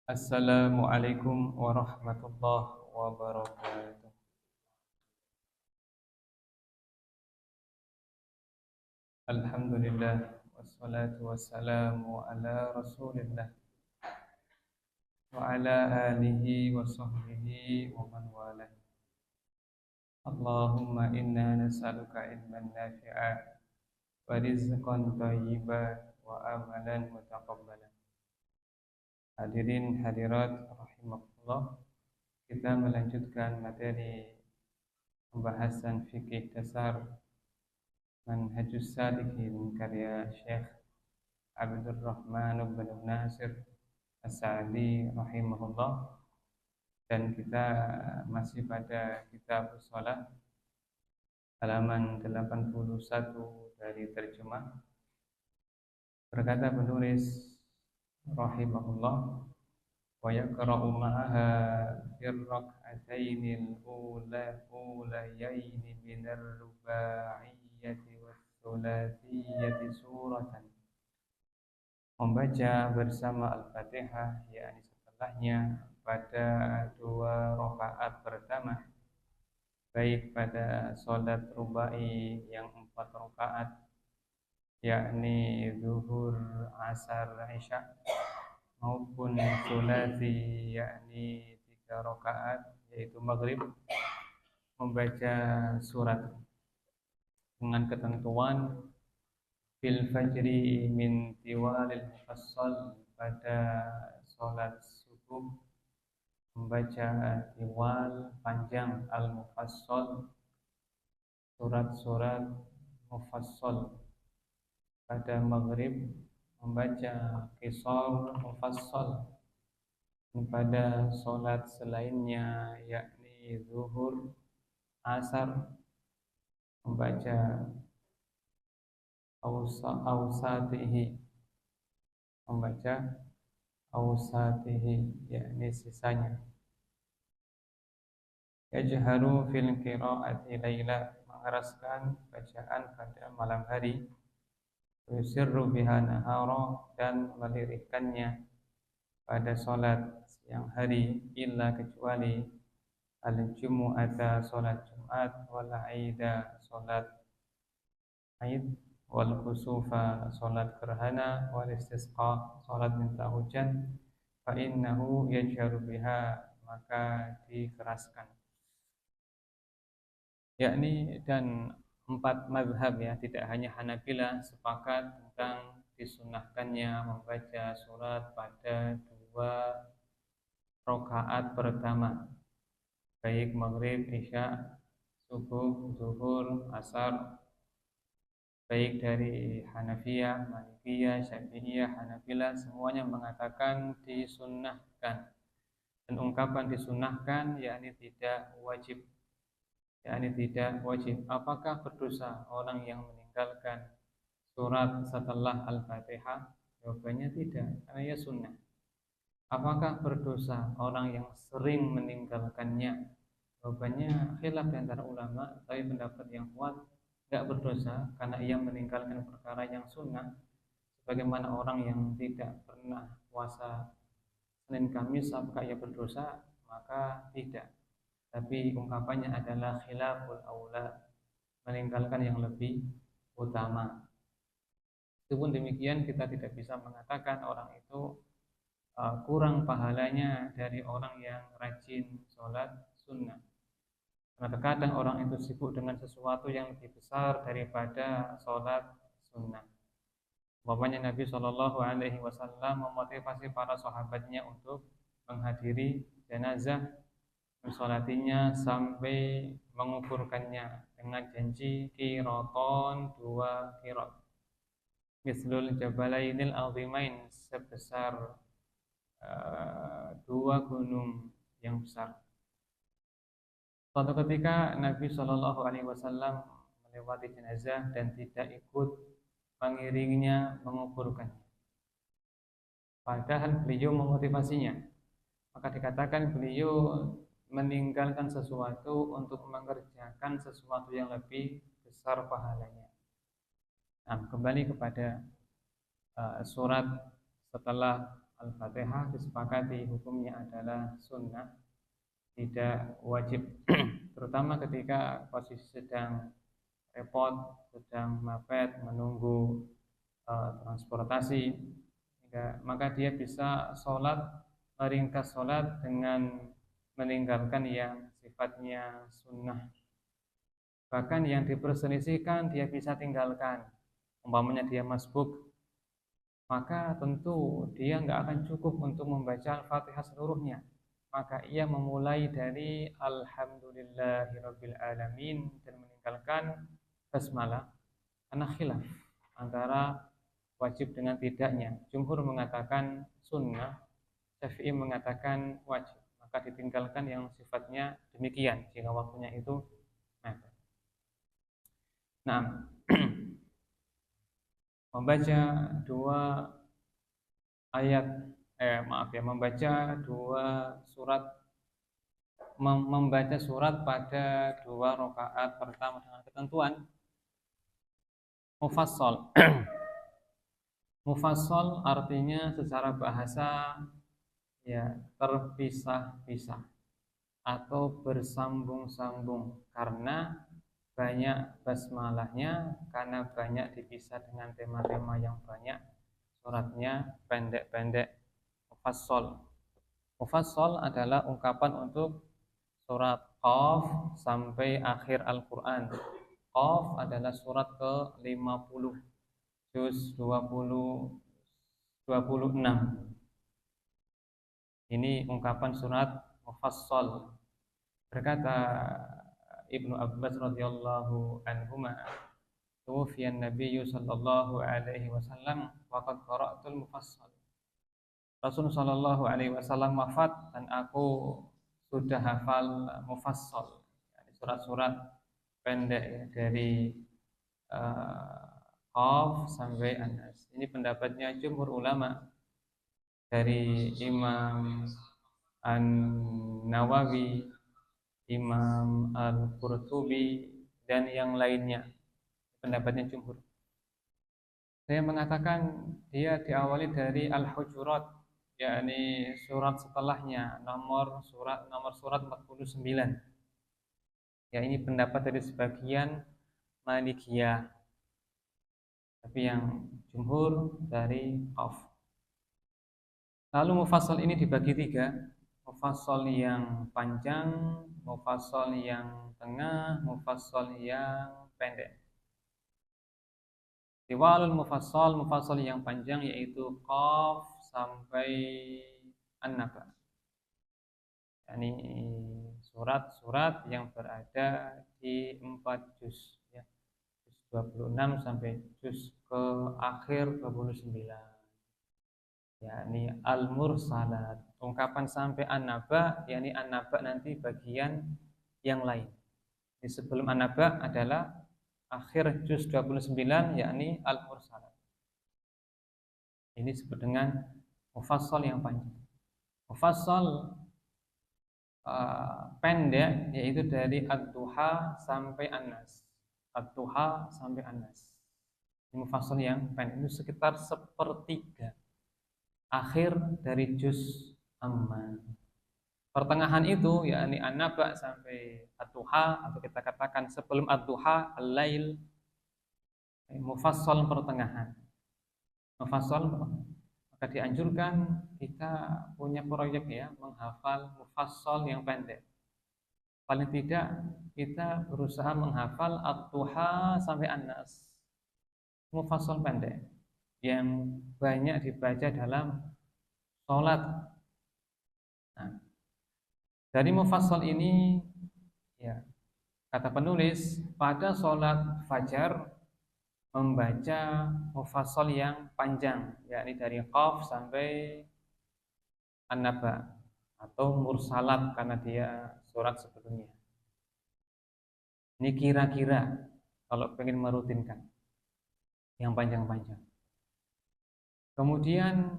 Assalamualaikum warahmatullahi wabarakatuh. Alhamdulillah wassalatu wassalamu ala Rasulillah wa ala alihi wa sahbihi wa man walah. Allahumma inna nas'aluka ilman nafi'a wa rizqan thayyiban wa amalan mutaqabbalan. Hadirin hadirat rahimakumullah, kita melanjutkan materi pembahasan fikih dasar Manhajus Salikin karya Syekh Abdurrahman bin Nasir As-Sa'di rahimahullah, dan kita masih pada kitab shalah halaman 81 dari terjemah. Berkata penulis rahimahullah, wa yaqra'u ma'aha fir rak'atainil ulayaini minar ruba'iyyati was thulatsiyyati suratan. Membaca bersama Al-Fatihah, yakni setelahnya, pada dua rakaat pertama, baik pada sholat rubai yang 4 rakaat, yakni zuhur, asar, isya, maupun tsulasi, yakni 3 rakaat, yaitu maghrib, membaca surat dengan ketentuan fil fajri min tiwalil mufassal, pada sholat subuh membaca tiwal panjang al-mufassal, surat-surat mufassal. Pada maghrib membaca qisar mufassal. Pada sholat selainnya, yakni zuhur, asar, membaca awsatihi, yakni sisanya. Yajharu fil qiraati laila, mengeraskan bacaan pada malam hari. Yusirru biha nahara, dan melirikkannya pada sholat siang hari, illa kecuali al-jumu'ata, sholat Jumat, wal aida, sholat Aid, wal khusufa, sholat gerhana, wal istisqa, sholat minta hujan, fa innahu yajharu biha, maka dikeraskan. Yakni, dan 4 mazhab, ya, tidak hanya Hanabilah, sepakat tentang disunahkannya membaca surat pada 2 rakaat pertama, baik maghrib, isya, subuh, zuhur, asar. Baik dari Hanafiyah, Malikiyah, Syafi'iyah, Hanabilah, semuanya mengatakan disunnahkan. Dan ungkapan disunnahkan yakni tidak wajib. Apakah berdosa orang yang meninggalkan surat setelah Al-Fatihah? Jawabannya tidak, karena ia sunnah. Apakah berdosa orang yang sering meninggalkannya? Jawabannya khilaf di antara ulama, tapi pendapat yang kuat tidak berdosa, karena ia meninggalkan perkara yang sunnah. Sebagaimana orang yang tidak pernah puasa Senin Kamis, apakah ia berdosa? Maka tidak. Tapi ungkapannya adalah khilaful aula, meninggalkan yang lebih utama. Meskipun demikian, kita tidak bisa mengatakan orang itu kurang pahalanya dari orang yang rajin sholat sunnah. Karena terkadang orang itu sibuk dengan sesuatu yang lebih besar daripada sholat sunnah. Umpamanya Nabi Shallallahu Alaihi Wasallam memotivasi para sahabatnya untuk menghadiri jenazah, mensolatinya sampai menguburkannya dengan janji qiraton, 2 qirat, mislul jabalainil azimain, sebesar 2 gunung yang besar. Suatu ketika Nabi Shallallahu Alaihi Wasallam melewati jenazah dan tidak ikut mengiringinya menguburkannya, padahal beliau memotivasinya. Maka dikatakan beliau meninggalkan sesuatu untuk mengerjakan sesuatu yang lebih besar pahalanya. Nah, kembali kepada surat setelah Al-Fatihah disepakati hukumnya adalah sunnah, tidak wajib. Terutama ketika posisi sedang repot, sedang mepet, menunggu transportasi, maka dia bisa sholat, meringkas sholat dengan meninggalkan yang sifatnya sunnah. Bahkan yang diperselisihkan dia bisa tinggalkan. Umpamanya dia masbuk, maka tentu dia nggak akan cukup untuk membaca Al-Fatihah seluruhnya. Maka ia memulai dari Alhamdulillahirabbil alamin dan meninggalkan basmalah. Karena khilaf antara wajib dengan tidaknya. Jumhur mengatakan sunnah, Syafi'i mengatakan wajib. Maka ditinggalkan yang sifatnya demikian jika waktunya itu mepet. Nah, membaca dua ayat membaca dua surat, membaca surat pada dua rakaat pertama dengan ketentuan mufassal. Mufassal artinya secara bahasa ya terpisah-pisah atau bersambung-sambung karena banyak basmalahnya, karena banyak dipisah dengan tema-tema yang banyak. Suratnya pendek-pendek. Mufassal. Mufassal adalah ungkapan untuk surat Qaf sampai akhir Al-Quran. Qaf adalah surat ke-50, juz 26. Ini ungkapan surat mufassal. Berkata Ibnu Abbas radhiyallahu anhuma, "Tuwfiyan Nabiyyu sallallahu alaihi wasallam wa qad qara'tul mufassal." Rasul sallallahu alaihi wasallam wafat dan aku sudah hafal mufassal, surat-surat pendek ya, dari Qaf sampai An-Nas. Ini pendapatnya jumhur ulama, dari Imam An-Nawawi, Imam Al-Qurtubi, dan yang lainnya. Pendapatnya jumhur. Saya mengatakan dia diawali dari Al-Hujurat, yakni surat setelahnya, nomor surat 49. Ya, ini pendapat dari sebagian Malikiyah, tapi yang jumhur dari Qaf. Lalu mufassal ini dibagi tiga: mufassal yang panjang, mufassal yang tengah, mufassal yang pendek. Tiwalul mufassal, mufassal yang panjang yaitu Qaf sampai An-Naba. Yani surat-surat yang berada di 4 juz ya. Juz 26 sampai juz ke akhir 29. Yakni Al-Mursalat, ungkapan sampai An-Naba, yakni An-Naba nanti bagian yang lain. Di sebelum An-Naba adalah akhir juz 29, yakni Al-Mursalat. Ini disebut dengan mufassal yang panjang. Mufassal pendek yaitu dari Ad-Duha sampai An-Nas. Ad-Duha sampai An-Nas. Ini mufassal yang pendek, itu sekitar sepertiga akhir dari juz Amma. Pertengahan itu yakni An-Naba sampai Ad-Duha, atau kita katakan sebelum Ad-Duha Al-Lail, mufassal pertengahan. Mufassal, maka dianjurkan kita punya proyek ya, menghafal mufassal yang pendek. Paling tidak kita berusaha menghafal Ad-Duha sampai An-Nas, mufassal pendek yang banyak dibaca dalam sholat. Nah, dari mufassal ini ya, kata penulis, pada sholat fajar membaca mufassal yang panjang, yakni dari Qaf sampai An-Naba, atau mursalat karena dia surat sebelumnya. Ini kira-kira kalau pengen merutinkan yang panjang-panjang. Kemudian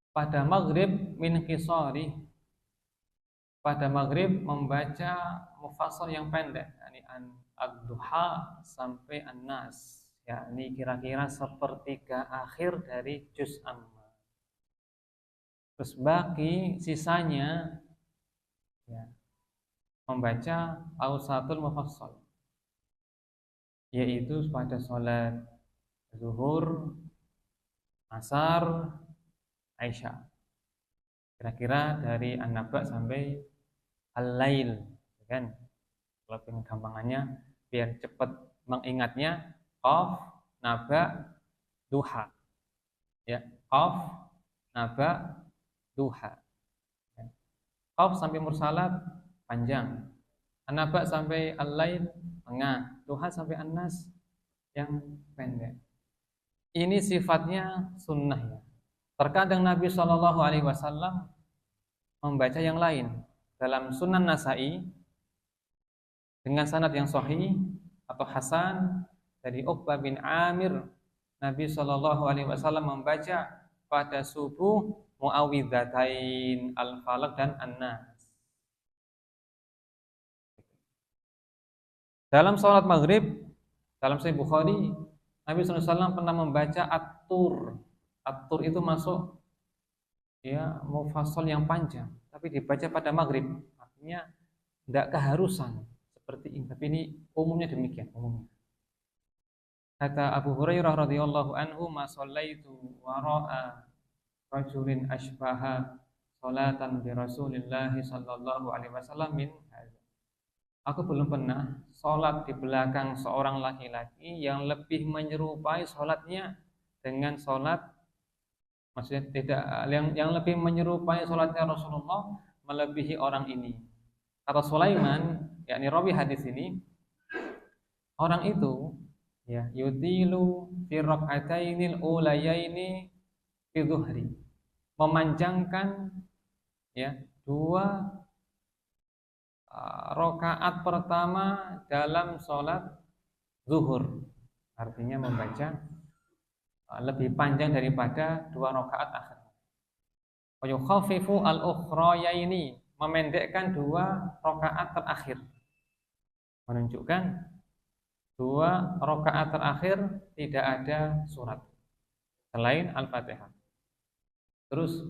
pada maghrib min qisari, pada maghrib membaca mufassal yang pendek, yakni Ad-Duha sampai An-Nas, yakni kira-kira sepertiga akhir dari juz Amma. Terus baki sisanya ya, membaca Awsatul Mufassal, yaitu pada sholat zuhur, asar, Aisyah. Kira-kira dari An-Naba sampai Al-Lail, kan? Kalau pengen gampangannya biar cepat mengingatnya, Qaf, Naba, Duha. Ya, Qaf, Naba, Duha. Ya. Qaf sampai Mursalat panjang. An-Naba sampai Al-Lail tengah. Duha sampai An-Nas yang pendek. Ini sifatnya sunnah ya. Terkadang Nabi Shallallahu Alaihi Wasallam membaca yang lain. Dalam Sunan Nasai dengan sanad yang sahih atau hasan dari Uqbah bin Amir, Nabi Shallallahu Alaihi Wasallam membaca pada subuh Muawwidzatain Al-Falaq dan An-Nas. Dalam sholat maghrib, dalam Sahih Bukhari, Nabi SAW pernah membaca At-Tur. At-Tur itu masuk ya mufassal yang panjang, tapi dibaca pada maghrib. Artinya tidak keharusan seperti ini, tapi ini umumnya demikian. Umumnya. Kata Abu Hurairah radhiyallahu anhu, "Ma shallaitu wara'a rajulin ashbaha salatan bi Rasulillah sallallahu alaihi wasallam min hadza." Aku belum pernah sholat di belakang seorang laki-laki yang lebih menyerupai sholatnya dengan sholat, maksudnya tidak yang lebih menyerupai sholatnya Rasulullah melebihi orang ini. Kata Sulaiman, yakni rawi hadis ini, orang itu ya yutilu fi rak'atainil ulayaini fi dhuhri, memanjangkan ya dua rakaat pertama dalam sholat zuhur, artinya membaca lebih panjang daripada dua rakaat akhir. Wa yukhaffifu al-ukhrayaini, memendekkan dua rakaat terakhir, menunjukkan dua rakaat terakhir tidak ada surat selain Al-Fatihah. Terus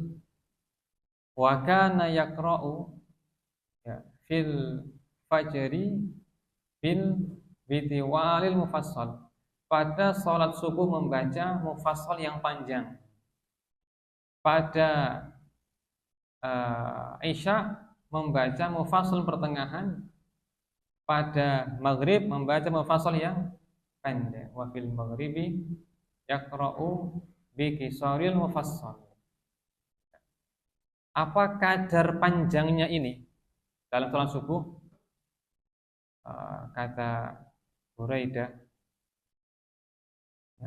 wa kana yaqra'u ya fil fajri bil bitiwalil mufassal, pada sholat subuh membaca mufassal yang panjang, pada Isya membaca mufassal pertengahan, pada maghrib membaca mufassal yang pendek. Wa fil maghribi yaqra'u bi qisaril mufassal. Apa kadar panjangnya ini dalam sholat subuh? Kata Buraidah,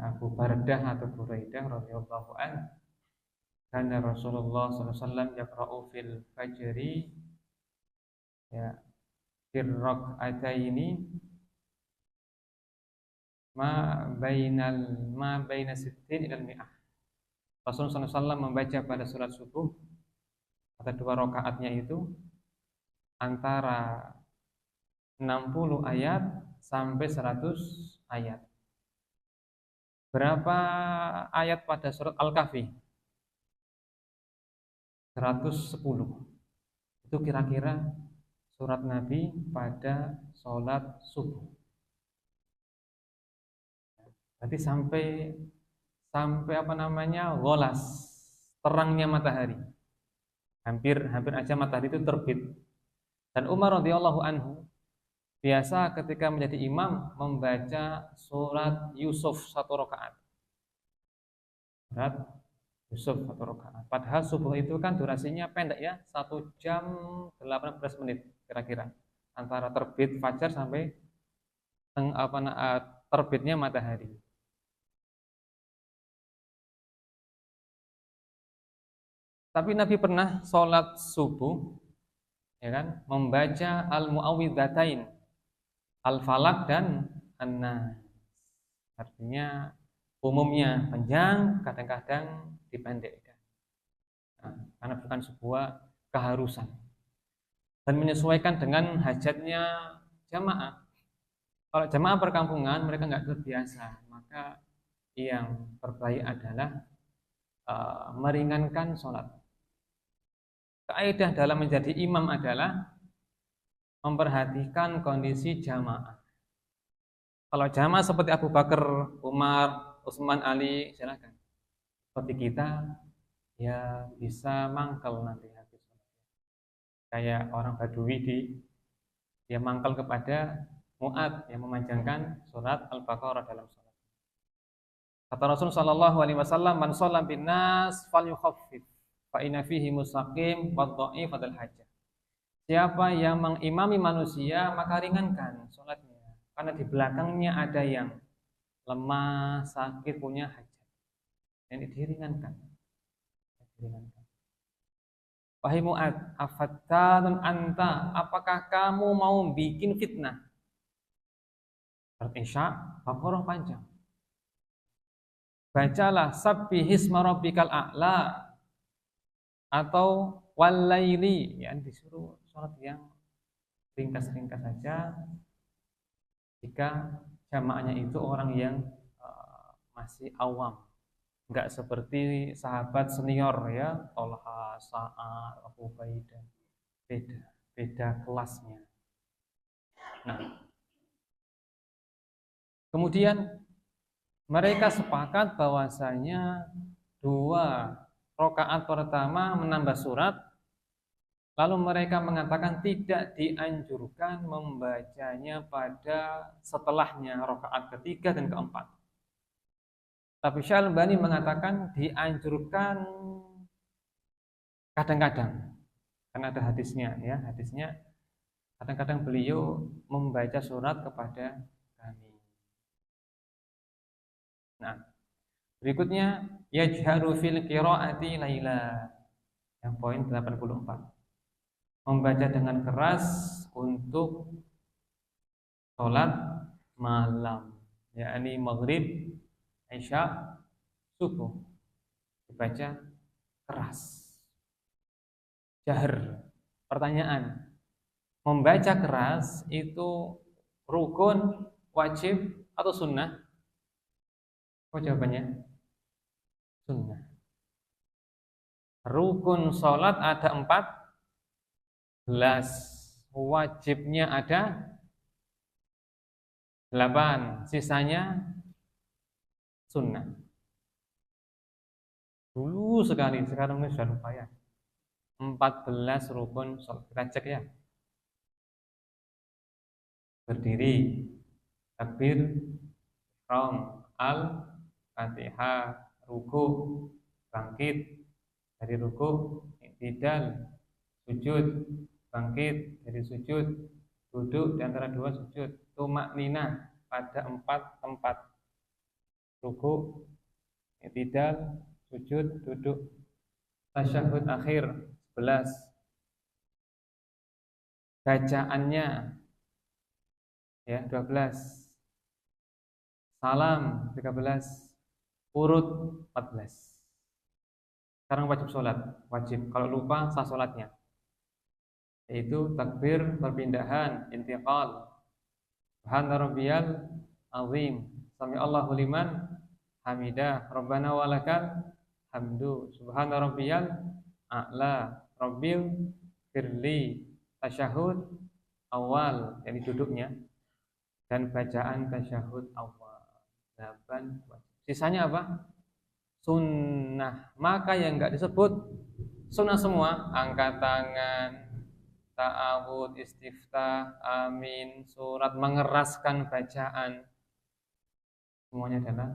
Abu Bardah atau Buraidah radhiyallahu anhu, karena Rasulullah SAW yaqra'u fil fajri ya fil rak'ataini ma baina sittin ila mi'ah. Rasulullah SAW membaca pada sholat subuh pada dua rakaatnya itu antara 60 ayat sampai 100 ayat. Berapa ayat pada surat Al-Kahfi? 110. Itu kira-kira surat Nabi pada sholat subuh. Berarti sampai golas, terangnya matahari. Hampir aja matahari itu terbit. Dan Umar radhiyallahu anhu biasa ketika menjadi imam membaca surat Yusuf satu rakaat. Surat Yusuf satu rakaat. Padahal subuh itu kan durasinya pendek ya, 1 jam 18 menit kira-kira. Antara terbit fajar sampai terbitnya matahari. Tapi Nabi pernah sholat subuh, ya kan, membaca al-mu'awwidzatain, Al-Falaq dan An-Nas. Artinya umumnya panjang, kadang-kadang dipendekkan. Karena bukan sebuah keharusan. Dan menyesuaikan dengan hajatnya jamaah. Kalau jamaah perkampungan mereka nggak terbiasa, maka yang terbaik adalah meringankan sholat. kaidah dalam menjadi imam adalah memperhatikan kondisi jamaah. Kalau jamaah seperti Abu Bakar, Umar, Utsman, Ali, silakan. Seperti kita, ya bisa mangkel nanti habis. Kayak orang Badui dia mangkel kepada Mu'ad yang memanjangkan surat Al-Baqarah dalam salat. Kata Rasul sallallahu alaihi wasallam, "Man shalla bin nas falyukhaffif, fa inna fihi mustaqim wa dha'if fadal hajah." Siapa yang mengimami manusia, maka ringankan salatnya, karena di belakangnya ada yang lemah, sakit, punya hajat. Ini diringankan. Wahai Mu'ad, afattanun anta, apakah kamu mau bikin fitnah? Surat Isya, Baqarah panjang. Bacalah sabbihisma rabbikal a'la atau walaili, ya disuruh sholat yang ringkas-ringkas saja jika jamaahnya itu orang yang masih awam, enggak seperti sahabat senior ya, Tolha, Sa'ad, Abu Ubaidah, beda kelasnya. Nah, kemudian mereka sepakat bahwasanya 2 rakaat pertama menambah surat, lalu mereka mengatakan tidak dianjurkan membacanya pada setelahnya rakaat ketiga dan keempat. Tapi Syalbani mengatakan dianjurkan kadang-kadang, karena ada hadisnya ya, hadisnya kadang-kadang beliau membaca surat kepada kami. Nah, berikutnya yajharu fil qiraati laila. Yang poin 84. Membaca dengan keras untuk sholat malam, yakni maghrib, isya, subuh. Dibaca keras. Jahar. Pertanyaan, membaca keras itu rukun, wajib, atau sunnah? Apa jawabannya? Sunnah. Rukun sholat ada 14, wajibnya ada 8, sisanya sunnah. Dulu sekali, sekarang ini sudah lupa ya. 14 rukun sholat, kita cek ya. Berdiri, takbir, ihram, Al-Fatihah, ruku, bangkit dari ruku, i'tidal, sujud, bangkit dari sujud, duduk di antara 2 sujud, tumakninah pada 4 tempat, ruku, i'tidal, sujud, duduk, tasyahud akhir 11, bacaannya ya 12, salam 13, urut 14. Sekarang wajib sholat, wajib. Kalau lupa sah sholatnya, yaitu takbir perpindahan, intiqal, subhana rabbiyal azim, sami Allahu liman hamidah, rabbana walakal hamdu, subhana rabbiyal a'la, rabbil firli, tasyahud awal, yakni duduknya, dan bacaan tasyahud awal. 8 wajib. Sisanya apa? Sunnah. Maka yang enggak disebut sunnah semua, angkat tangan, ta'awud, istiftah, amin, surat, mengeraskan bacaan, semuanya adalah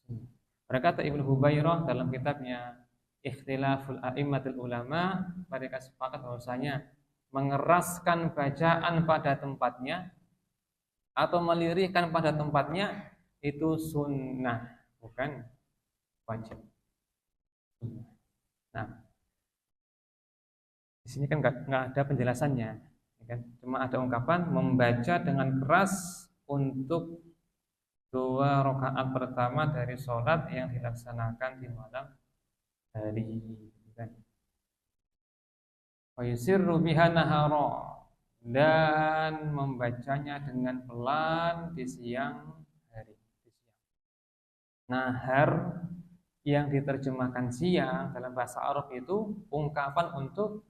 sunnah. Berkata Ibnu Hubairah dalam kitabnya Ikhtilaful A'immatul Ulama, mereka sepakat bahwasanya mengeraskan bacaan pada tempatnya atau melirihkan pada tempatnya itu sunnah, bukan wajib. Nah, di sini kan nggak ada penjelasannya, ya kan? Cuma ada ungkapan membaca dengan keras untuk 2 rakaat pertama dari sholat yang dilaksanakan di malam hari, kan? Wa yusirru biha nahara, dan membacanya dengan pelan di siang hari. Nahar yang diterjemahkan siang dalam bahasa Arab itu ungkapan untuk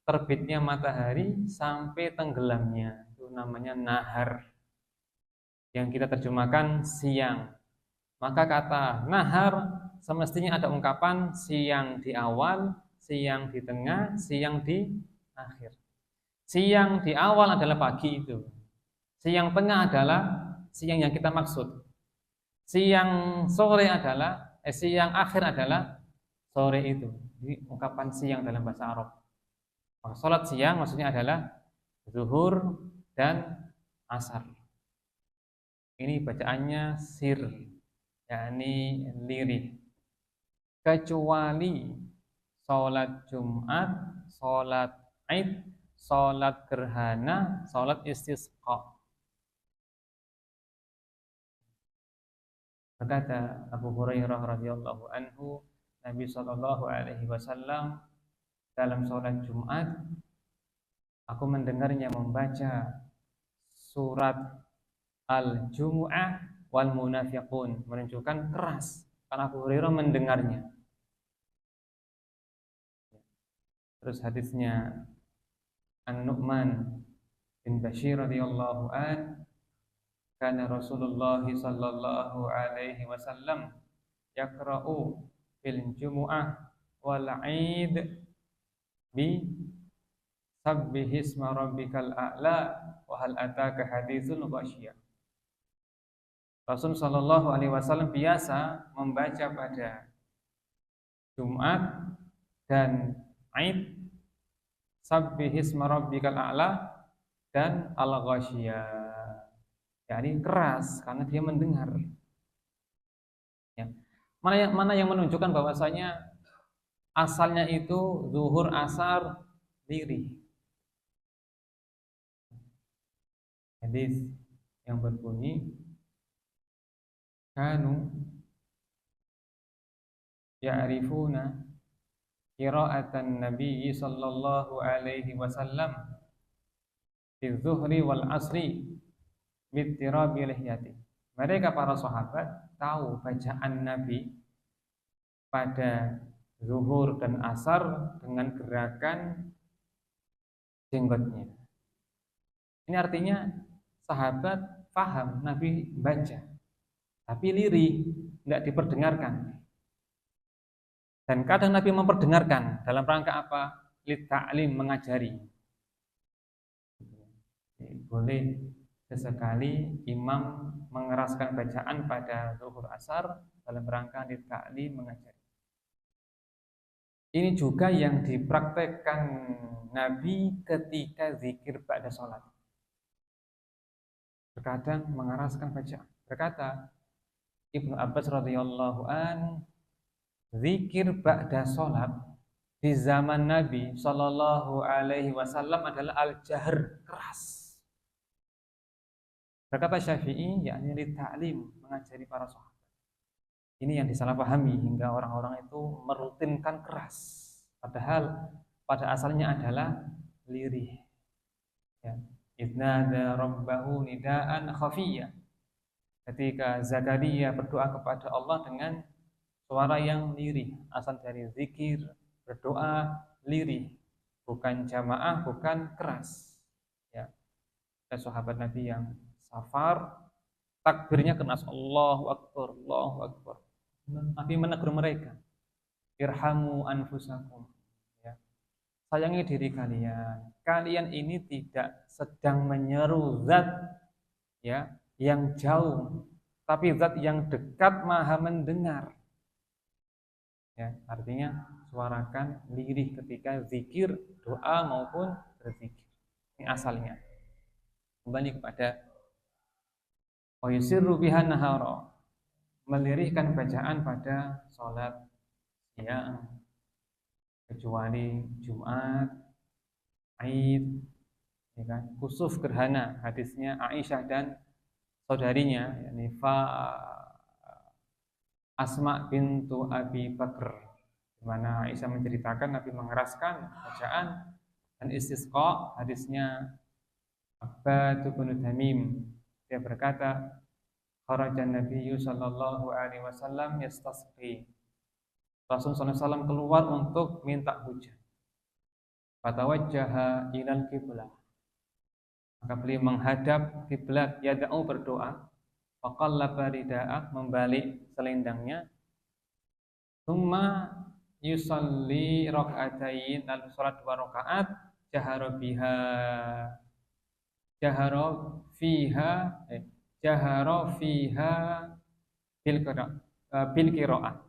terbitnya matahari sampai tenggelamnya. Itu namanya nahar, yang kita terjemahkan siang. Maka kata nahar semestinya ada ungkapan siang di awal, siang di tengah, siang di akhir. Siang di awal adalah pagi itu. Siang tengah adalah siang yang kita maksud. Siang akhir adalah sore itu. Jadi ungkapan siang dalam bahasa Arab. Maka sholat siang maksudnya adalah zuhur dan asar. Ini bacaannya sir, yakni lirih. Kecuali sholat Jumat, sholat Id, sholat gerhana, sholat istisqa. Berkata Abu Hurairah radhiyallahu anhu, Nabi sallallahu alaihi wasallam dalam sholat Jumat, aku mendengarnya membaca surat Al-Jumu'ah wal Munafiqun, menunjukkan keras karena Abu Hurairah mendengarnya. Terus hadisnya An-Nu'man bin Bashir radhiyallahu an, kana Rasulullah sallallahu alaihi wasallam yaqra'u fil Jumu'ah wal 'Id bi sabbihisma rabbikal a'la wa hal ataka haditsul ghasyiyah. Rasul sallallahu alaihi wasallam biasa membaca pada Jumat dan Id sabbihisma rabbikal a'la dan al-ghasyiyah. Jadi keras karena dia mendengar. Ya. Mana yang menunjukkan bahwasanya asalnya itu zuhur asar lirih. Hadis yang berbunyi kanu ya'rifuna qira'atan Nabi sallallahu alaihi wasallam fi zuhri wal asri bittirabi lihyati. Mereka para sahabat tahu bacaan Nabi pada zuhur dan asar dengan gerakan jenggotnya. Ini artinya sahabat paham Nabi baca, tapi lirih, tidak diperdengarkan. Dan kadang Nabi memperdengarkan dalam rangka apa? Litta'lim, mengajari. Boleh sesekali imam mengeraskan bacaan pada zuhur asar dalam rangka litta'lim, mengajari. Ini juga yang dipraktekkan Nabi ketika zikir ba'da sholat. Terkadang mengeraskan bacaan. Berkata Ibnu Abbas radhiyallahu an, zikir ba'da sholat di zaman Nabi sallallahu alaihi wasallam adalah al-jahr, keras. Berkata Syafi'i, yakni litta'lim, mengajari para sahabat. Ini yang disalahpahami hingga orang-orang itu merutinkan keras. Padahal pada asalnya adalah lirih. Ya. Idnada rabbahu nidaan khafiyya. Ketika Zakaria berdoa kepada Allah dengan suara yang lirih, asal dari zikir, berdoa lirih, bukan jamaah, bukan keras. Ya. Ada sahabat Nabi yang safar, takbirnya keras, Allahu Akbar, Allahu Akbar. Nabi menegur mereka, irhamu anfusakum. Ya. Sayangi diri kalian. Kalian ini tidak sedang menyeru zat ya yang jauh, tapi zat yang dekat maha mendengar. Ya, artinya suarakan lirih ketika zikir, doa maupun berzikir. Ini asalnya. Kembali kepada wa yusirru biha nahara, melirihkan bacaan pada sholat siang, kecuali Jumat, Id, ya kan? Kusuf gerhana, hadisnya Aisyah dan saudarinya, yakni Asma bintu Abi Bakr, di mana Aisyah menceritakan Nabi mengeraskan bacaan, dan istisqa, hadisnya Abbad bin Tamim, dia berkata, kharajan Nabiyyu sallallahu alaihi wasallam yastasqi. Rasul sallallahu alaihi wasallam keluar untuk minta hujan. Fatawajjaha ilal qiblah. Maka beliau menghadap kiblat, yad'u berdoa, faqallaba rida'ah, membalik selendangnya, tsumma yusalli raka'atain, lalu salat 2 rakaat, jahara biha, jahara fiha, jahara fiha bil qiraah.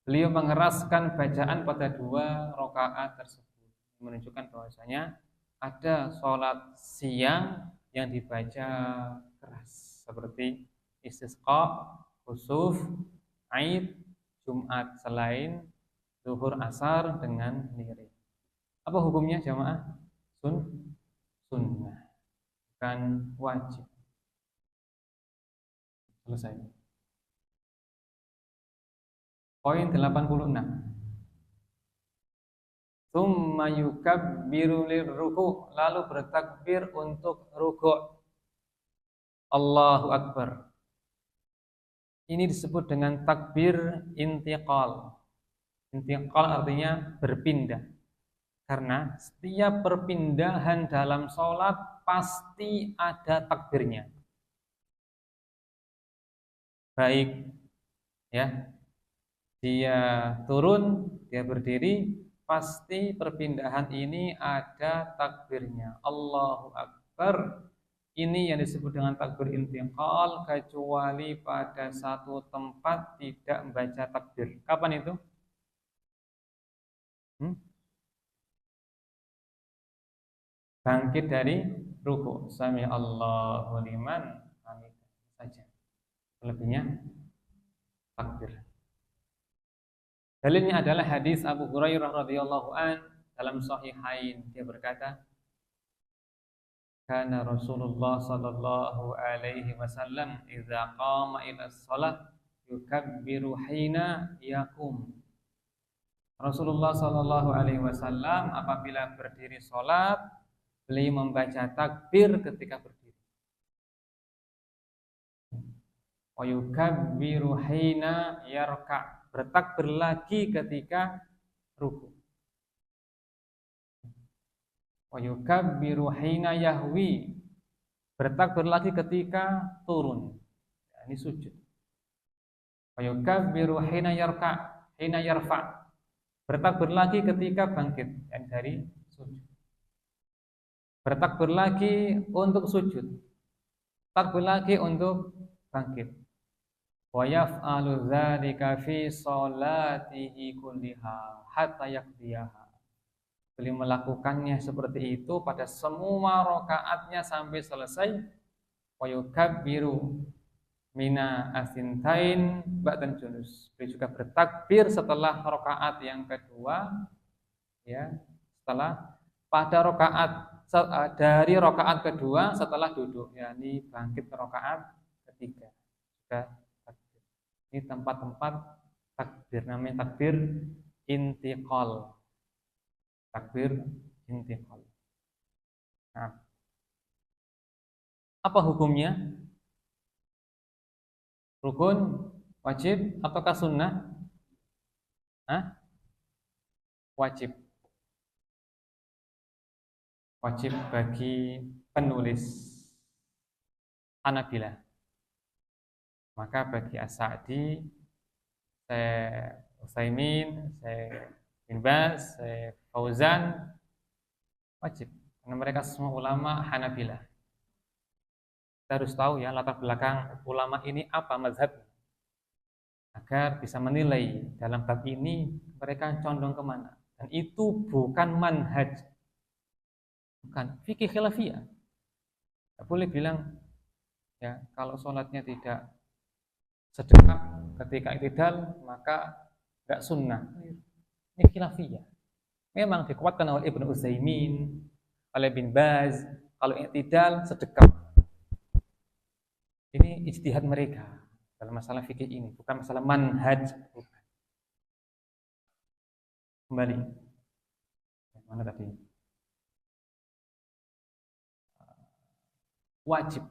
Beliau mengeraskan bacaan pada 2 rakaat tersebut, menunjukkan bahwasanya ada sholat siang yang dibaca keras seperti istisqa, khusuf, Aid, Jumat, selain zuhur, asar dengan lirih. Apa hukumnya jamaah? Sunnah, bukan wajib. Selesai. Poin 86. Tsumma yukabbiru lirruku', lalu bertakbir untuk ruku'. Allahu Akbar. Ini disebut dengan takbir intiqal. Intiqal artinya berpindah. Karena setiap perpindahan dalam sholat pasti ada takbirnya. Baik, ya, dia turun, dia berdiri, pasti perpindahan ini ada takbirnya. Allahu Akbar. Ini yang disebut dengan takbir intiqal, kecuali pada satu tempat tidak membaca takbir. Kapan itu? Bangkit dari ruku', sami Allahu liman hamidah saja. Selebihnya takbir. Dalilnya adalah hadis Abu Hurairah radhiyallahu an dalam Sahihain. Dia berkata, kana Rasulullah sallallahu alaihi wasallam idza qama ila shalah yukabbiru hina yaqum. Rasulullah sallallahu alaihi wasallam apabila berdiri salat, beliau membaca takbir ketika berdiri. Wa yukabbiru hina yarka', bertakbir lagi ketika ruku'. Wa yukabbiru hina yahwi, bertakbir lagi ketika turun. Ya, ini sujud. Wa yukabbiru hina yarka', hina yarfa', bertakbir lagi ketika bangkit, yang dari sujud. Bertakbir lagi untuk sujud, takbir lagi untuk bangkit. Wa yaf'alu dzalika fi sholatihi kulliha hatta yaqdiyaha. Beliau melakukannya seperti itu pada semua rakaatnya sampai selesai. Wa yukabbiru mina asintain ba'dan julus. Beliau juga bertakbir setelah rakaat yang kedua, ya, setelah pada rakaat dari rakaat kedua setelah duduk, yakni bangkit ke rakaat ketiga. Sudah takbir. Ini tempat-tempat takbir, namanya takbir intiqal. Takbir intiqal. Nah, apa hukumnya? Rukun, wajib, ataukah sunnah? Wajib. Wajib bagi penulis Hanabilah. Maka bagi As-Sa'di, Syekh Utsaimin, Syekh Bin Baz, Syekh Fauzan, wajib. Karena mereka semua ulama Hanabilah. Kita harus tahu ya latar belakang ulama ini apa mazhabnya, agar bisa menilai dalam bab ini mereka condong kemana. Dan itu bukan manhaj, bukan fikih khilafiyah. Tidak boleh bilang ya kalau sholatnya tidak sedekap ketika i'tidal maka tidak sunnah. Ini khilafiyah. Memang dikuatkan oleh Ibnu Utsaimin, oleh Bin Baz, kalau i'tidal sedekap. Ini ijtihad mereka dalam masalah fikih ini, bukan masalah manhaj. Kembali. Mana tadi? Wajib.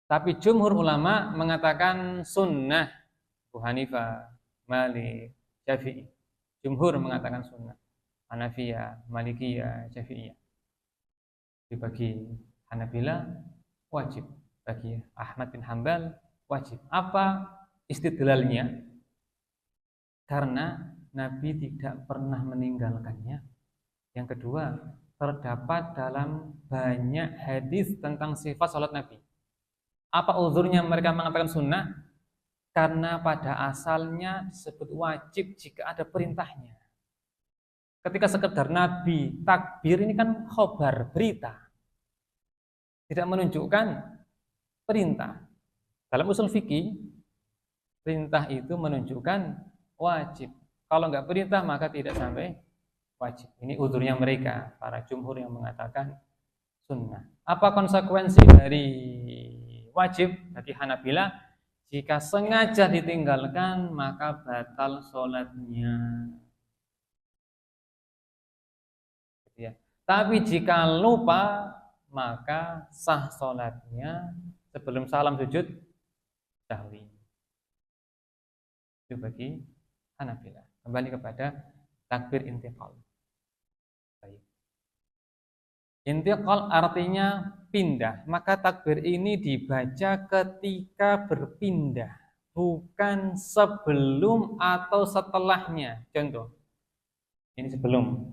Tapi jumhur ulama mengatakan sunnah. Abu Hanifah, Malik, Syafi'i. Jumhur mengatakan sunnah. Hanafiyah, Malikiyah, Syafi'iyah. Bagi Hanabila wajib, bagi Ahmad bin Hambal wajib. Apa istidlalnya? Karena Nabi tidak pernah meninggalkannya. Yang kedua, terdapat dalam banyak hadis tentang sifat salat Nabi. Apa uzurnya mereka mengatakan sunnah? Karena pada asalnya disebut wajib jika ada perintahnya. Ketika sekedar Nabi takbir ini kan khobar, berita. Tidak menunjukkan perintah. Dalam usul fikih, perintah itu menunjukkan wajib. Kalau enggak perintah maka tidak sampai wajib. Ini uzurnya mereka, para jumhur yang mengatakan sunnah. Apa konsekuensi dari wajib bagi Hanabila? Jika sengaja ditinggalkan maka batal sholatnya. Ya. Tapi jika lupa maka sah sholatnya sebelum salam sujud sahwi. Itu bagi Hanabila. Kembali kepada takbir intiqal. Baik. Intiqal artinya pindah. Maka takbir ini dibaca ketika berpindah, bukan sebelum atau setelahnya. Contoh, ini sebelum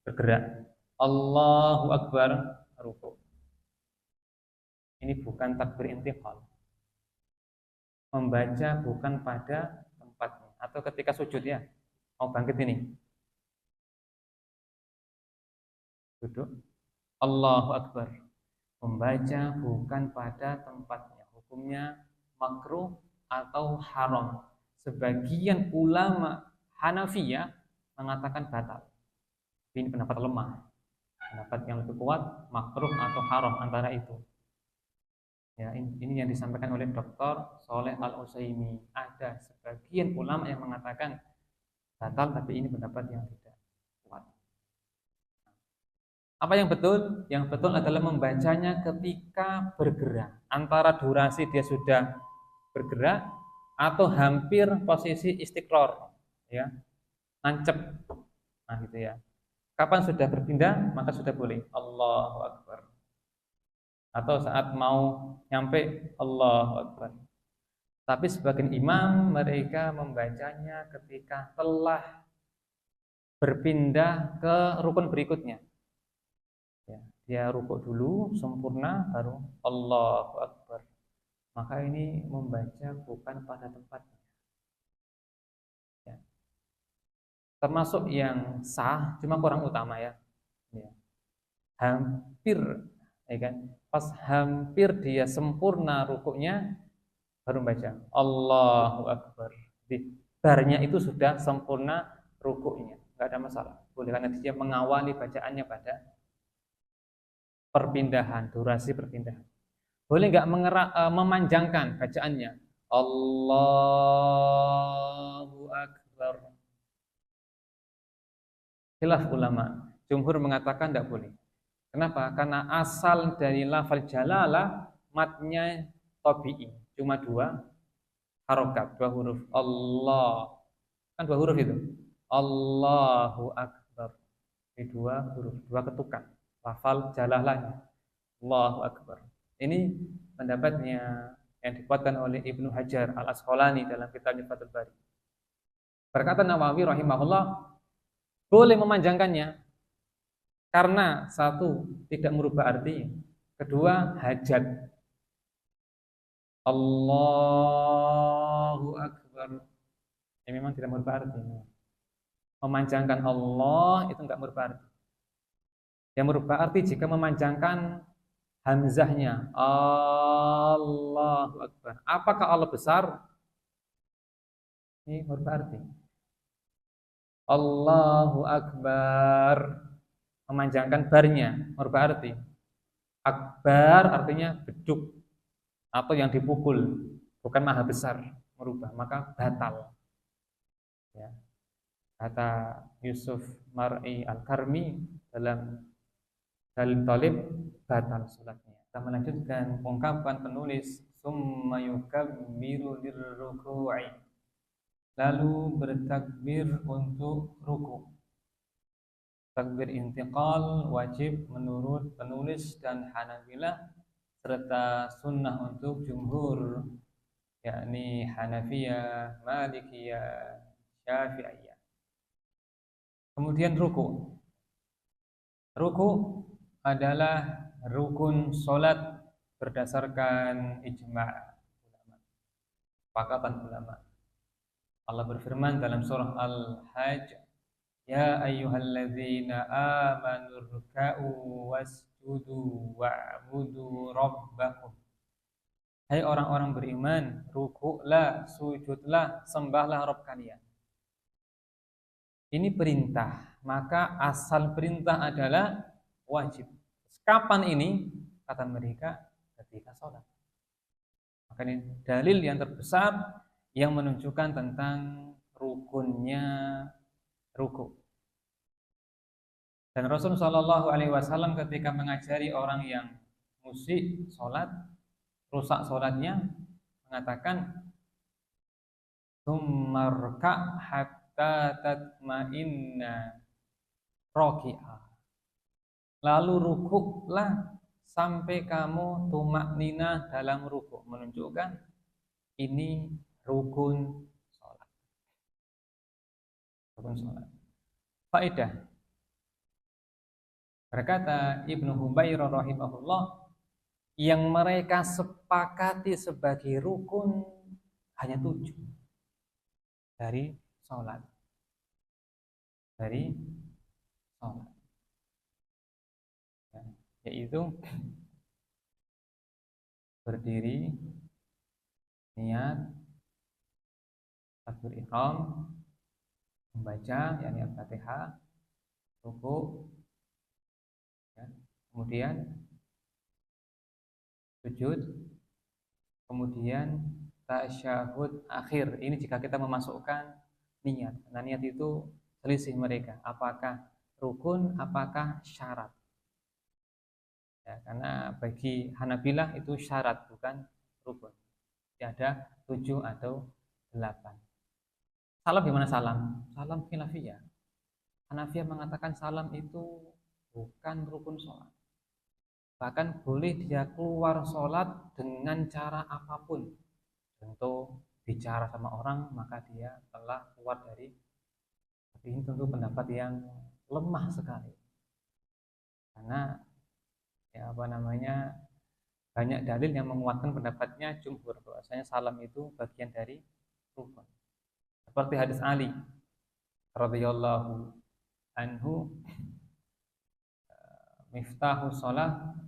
bergerak. Allahu Akbar, rukuk. Ini bukan takbir intiqal. Membaca bukan pada tempatnya. Atau ketika sujud ya, mau bangkit ini. Duduk. Allahu Akbar. Membaca bukan pada tempatnya. Hukumnya makruh atau haram. Sebagian ulama Hanafiyah mengatakan batal. Ini pendapat lemah. Pendapat yang lebih kuat makruh atau haram antara itu. Ya, ini yang disampaikan oleh Dr. Sholeh Al-Utsaimin. Ada sebagian ulama yang mengatakan batal, tapi ini pendapat yang tidak kuat. Apa yang betul? Yang betul adalah membacanya ketika bergerak. Antara durasi dia sudah bergerak atau hampir posisi istiqror, ya, nancep. Nah, gitu ya. Kapan sudah berpindah, maka sudah boleh Allahu Akbar. Atau saat mau nyampe Allahu Akbar. Tapi sebagian imam mereka membacanya ketika telah berpindah ke rukun berikutnya. Ya, dia rukuk dulu sempurna baru Allahu Akbar. Maka ini membaca bukan pada tempatnya. Ya. Termasuk yang sah, cuma kurang utama ya. Ya. Hampir, ya kan? Pas hampir dia sempurna rukuknya baru baca Allahu Akbar. Di barnya itu sudah sempurna rukuknya, nggak ada masalah. Boleh, karena dia mengawali bacaannya pada perpindahan, durasi perpindahan. Boleh nggak memanjangkan bacaannya Allahu Akbar. Khilaf ulama. Jumhur mengatakan tidak boleh. Kenapa? Karena asal dari lafal jalalah matnya tabi'i, cuma dua harokat, dua huruf. Allah, kan dua huruf itu. Allahu Akbar, ini dua huruf, dua ketukan. Lafal jalalahnya Allahu Akbar. Ini pendapatnya yang dikuatkan oleh Ibnu Hajar Al-Asqalani dalam kitabnya Fathul Bari. Berkata Nawawi rahimahullah, boleh memanjangkannya karena satu, tidak merubah arti. Kedua, hajat. Allahu Akbar. Ya memang tidak merubah arti. Memanjangkan Allah itu enggak merubah arti. Yang merubah arti jika memanjangkan hamzahnya. Allahu Akbar. Apakah Allah besar? Ini merubah arti. Allahu Akbar. Memanjangkan barnya, merubah arti. Akbar artinya beduk atau yang dipukul, bukan maha besar, merubah, maka batal. Ya. Kata Yusuf Mar'i Al-Karmi dalam Dalil Talib, batal salatnya. Kita melanjutkan ungkapan penulis, summa yukabbiru lirruku'i, lalu bertakbir untuk ruku'. Takbir intiqal wajib menurut penulis dan Hanabilah serta sunnah untuk jumhur, yakni Hanafiyah, Malikiyah, Syafi'iyah. Kemudian ruku. Ruku adalah rukun solat berdasarkan ijma' ulama, sepakatan ulama. Allah berfirman dalam surah Al-Hajj, ya ayyuhalladzina amanu ruk'u wasjudu wa'budu rabbakum. Hai orang-orang beriman, rukuklah, sujudlah, sembahlah Rabb kalian. Ini perintah, maka asal perintah adalah wajib. Kapan ini? Kata mereka, ketika sholat. Maka ini dalil yang terbesar yang menunjukkan tentang rukunnya ruku. Dan Rasulullah Shallallahu Alaihi Wasallam ketika mengajari orang yang musik sholat, rusak sholatnya, mengatakan, "Tsummarka hatta tatma'inna raki'ah." Lalu rukuklah sampai kamu tumak nina dalam rukuk, menunjukkan ini rukun sholat. Rukun sholat. Faedah. Berkata Ibnu Hubairah rahimahullah, yang mereka sepakati sebagai rukun hanya 7 dari sholat. Dari sholat. Yaitu berdiri, niat, takbir ihram, membaca yakni Al-Fatihah, rukuk, ya, kemudian sujud, kemudian tasyahud akhir. Ini jika kita memasukkan niat. Nah, niat itu selisih mereka, apakah rukun, apakah syarat. Ya, karena bagi Hanabilah itu syarat bukan rukun. Tidak ada 7 atau 8. Salam gimana salam? Salam khilafiyah. Hanafiyah mengatakan salam itu bukan rukun sholat. Bahkan boleh dia keluar sholat dengan cara apapun. Tentu bicara sama orang maka dia telah keluar dari. Tapi ini tentu pendapat yang lemah sekali. Karena banyak dalil yang menguatkan pendapatnya jumhur bahwasanya salam itu bagian dari rukun. Seperti hadis Ali radhiyallahu anhu, miftahu shalah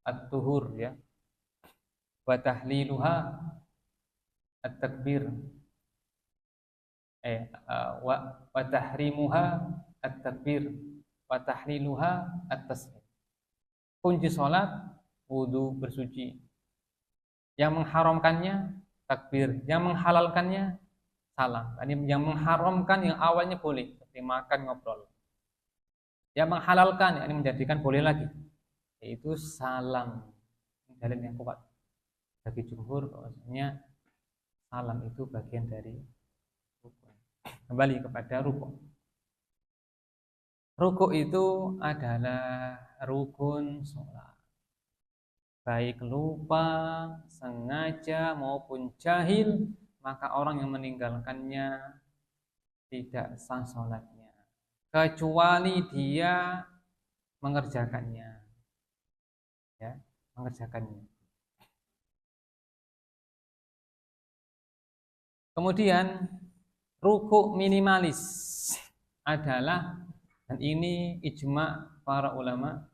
at-tuhur, ya, wa tahliluha at-takbir, wa tahrimuha at-takbir, wa tahliluha at-tasbih. Kunci salat wudu, bersuci. Yang mengharamkannya takbir, yang menghalalkannya salam. Yang mengharamkan yang awalnya boleh, seperti makan, ngobrol. Yang menghalalkan, ini menjadikan boleh lagi, yaitu salam. Dalil yang kuat bagi jumhur bahwasanya salam itu bagian dari rukun. Kembali kepada rukun. Rukun itu adalah rukun sholat. Baik lupa, sengaja maupun jahil, maka orang yang meninggalkannya tidak sah sholatnya, kecuali dia mengerjakannya, ya, mengerjakannya. Kemudian rukuk minimalis adalah, dan ini ijma' para ulama,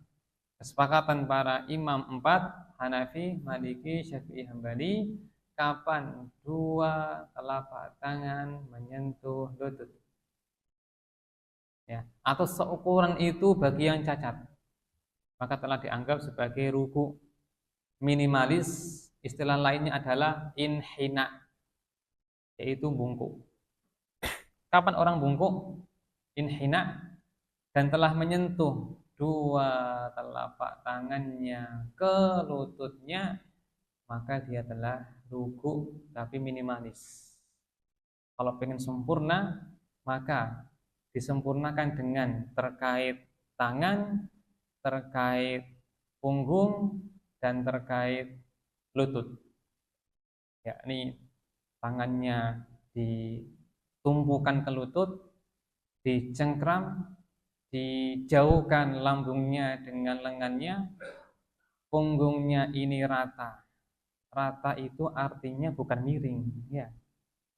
kesepakatan para imam 4, Hanafi, Maliki, Syafi'i, Hambali, kapan dua telapak tangan menyentuh lutut, ya, atau seukuran itu bagi yang cacat, maka telah dianggap sebagai ruku minimalis. Istilah lainnya adalah inhina, yaitu bungkuk. Kapan orang bungkuk? Inhina, dan telah menyentuh dua telapak tangannya ke lututnya, maka dia telah ruku tapi minimalis. Kalau pengen sempurna, maka disempurnakan dengan terkait tangan, terkait punggung, dan terkait lutut. Yakni tangannya ditumpukan ke lutut, dicengkram, dijauhkan lambungnya dengan lengannya, punggungnya ini rata. Rata itu artinya bukan miring, ya.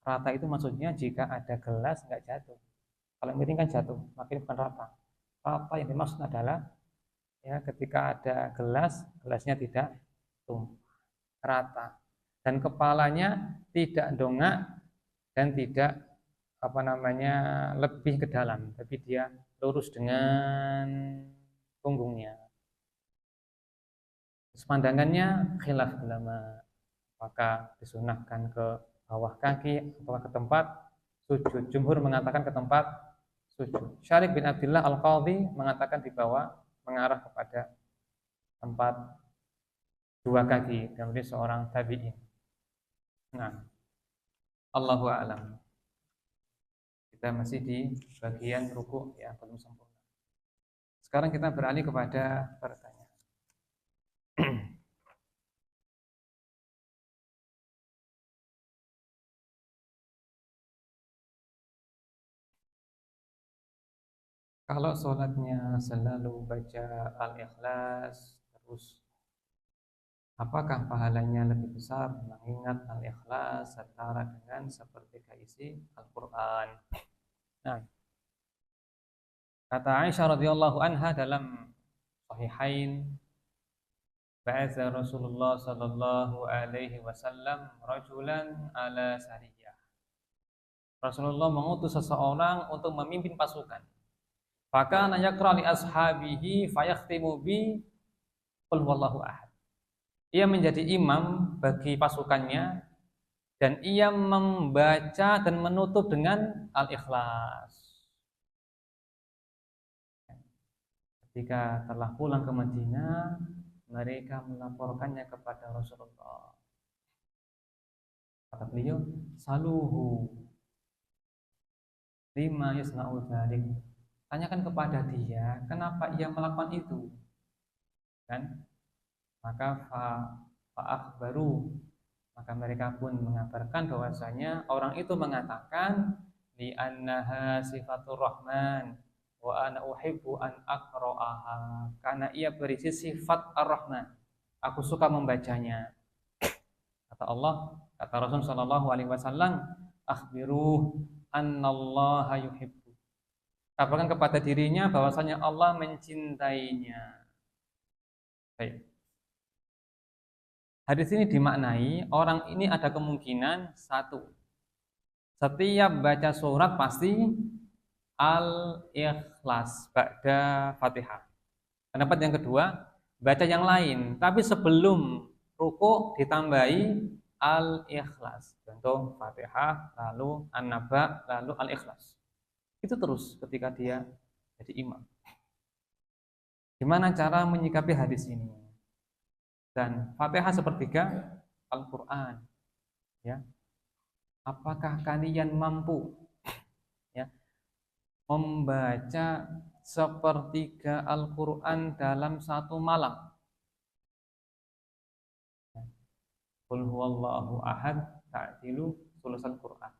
Rata itu maksudnya jika ada gelas nggak jatuh. Kalau miring kan jatuh, makanya bukan rata. Rata yang dimaksud adalah ya ketika ada gelas, gelasnya tidak tumpah, rata. Dan kepalanya tidak dongak dan tidak lebih ke dalam, tapi dia lurus dengan punggungnya. Pandangannya khilaf ulama, maka disunahkan ke bawah kaki atau ke tempat sujud. Jumhur mengatakan ke tempat sujud. Syarif bin Abdullah Al-Qadhi mengatakan di bawah, mengarah kepada tempat dua kaki, kemudian seorang tabi'in. Nah, Allahu a'lam. Kita masih di bagian ruku ya, belum sempurna. Sekarang kita beralih kepada pertanyaan. Kalau sholatnya selalu baca Al-Ikhlas terus, apakah pahalanya lebih besar mengingat Al-Ikhlas setara dengan seperti isi Al-Quran? Nah, kata Aisyah radhiyallahu anha dalam Sahihain, ba'atha Rasulullah sallallahu alaihi wasallam rajulan ala sariyah. Rasulullah mengutus seseorang untuk memimpin pasukan. Fakana yaqra li ashabihi fayakhtimu bi qul huwallahu ahad. Ia menjadi imam bagi pasukannya dan ia membaca dan menutup dengan Al-Ikhlas. Ketika telah pulang ke Madinah, mereka melaporkannya kepada Rasulullah. Kata beliau, saluhu lima yasna'u dzalik. Tanyakan kepada dia, kenapa ia melakukan itu? Kan? Maka fa'akhbaru, maka mereka pun mengabarkan bahwasanya orang itu mengatakan li annaha sifatur rahman wa ana uhibbu an aqra'aha, karena ia berisi sifat ar-rahman, aku suka membacanya. Kata Allah, kata Rasul sallallahu alaihi wasallam, akhbiruh annallaha yuhibbu, kabarkan kepada dirinya bahwasanya Allah mencintainya. Baik. Hadis ini dimaknai orang ini ada kemungkinan satu, setiap baca surat pasti Al-Ikhlas ba'da Fatihah. Pendapat yang kedua, baca yang lain, tapi sebelum ruku ditambahi Al-Ikhlas. Contoh Fatihah, lalu An-Naba, lalu Al-Ikhlas. Itu terus ketika dia jadi imam. Gimana cara menyikapi hadis ini? Dan Fatihah sepertiga Al-Quran. Ya, apakah kalian mampu ya membaca sepertiga Al-Quran dalam satu malam? Qul huwallahu ahad ta'dilu sulusal Quran.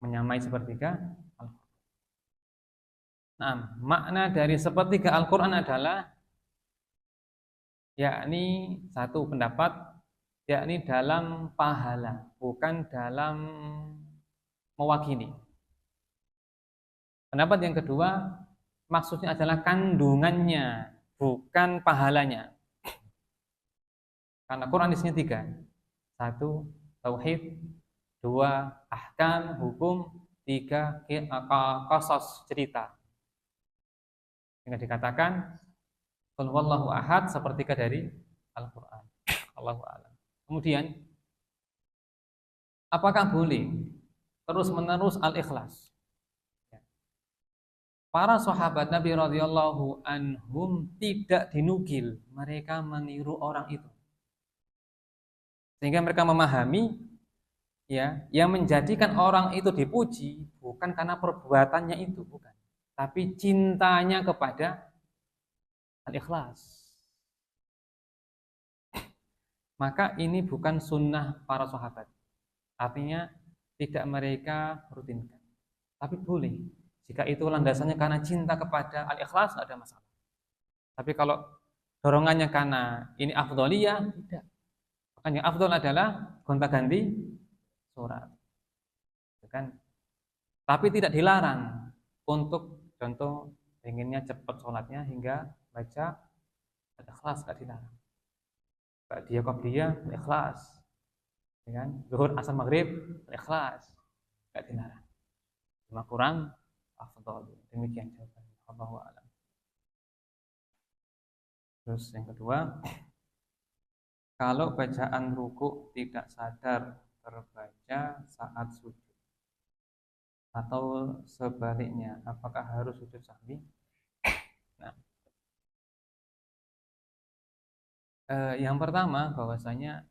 Menyamai sepertiga Al-Quran. Nah, makna dari sepertiga Al-Quran adalah yakni satu pendapat, yakni dalam pahala, bukan dalam mewakili. Pendapat yang kedua, maksudnya adalah kandungannya, bukan pahalanya. Karena Quran isinya tiga. Satu, tauhid. Dua, ahkam, hukum. Tiga, qasas, cerita. Yang dikatakan qul huwallahu ahad sepertiga dari Al-Quran. Allahu a'lam. Kemudian, apakah boleh terus-menerus Al-Ikhlas? Para sahabat Nabi radhiyallahu anhum tidak dinukil mereka meniru orang itu, sehingga mereka memahami Ya, yang menjadikan orang itu dipuji bukan karena perbuatannya itu, bukan, tapi cintanya kepada al-ikhlas. Maka ini bukan sunnah para sahabat. Artinya tidak mereka rutinkan. Tapi boleh. Jika itu landasannya karena cinta kepada al-ikhlas, ada masalah. Tapi kalau dorongannya karena ini afdholiyah, tidak. Makanya afdol adalah gonta-ganti surat. Kan? Tapi tidak dilarang untuk contoh inginnya cepat sholatnya hingga baca al-ikhlas, tidak dilarang. Dia qabliyah ikhlas, ya kan? Zuhur, asar, maghrib ikhlas, tidak dilarang. Cuma kurang afdol. Demikian jawabannya. Allahu a'lam. Terus yang kedua, kalau bacaan ruku tidak sadar terbaca saat sujud atau sebaliknya, apakah harus sujud sahwi? Nah, yang pertama bahwasanya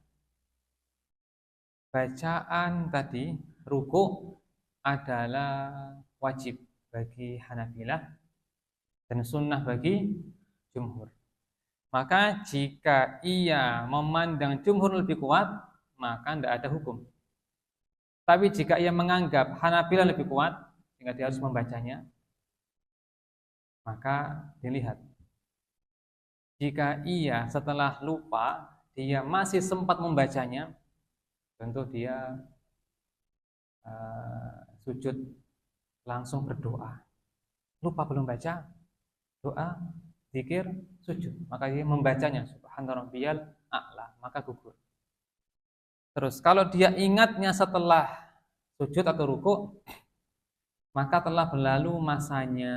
bacaan tadi ruku adalah wajib bagi Hanabilah dan sunnah bagi jumhur. Maka jika ia memandang jumhur lebih kuat, maka tidak ada hukum. Tapi jika ia menganggap Hanabilah lebih kuat, sehingga dia harus membacanya, maka dilihat. Jika ia setelah lupa, dia masih sempat membacanya, tentu dia sujud langsung berdoa. Lupa belum baca, doa, zikir, sujud. Maka dia membacanya, subhana rabbiyal a'la, maka gugur. Terus kalau dia ingatnya setelah sujud atau ruku, maka telah berlalu masanya,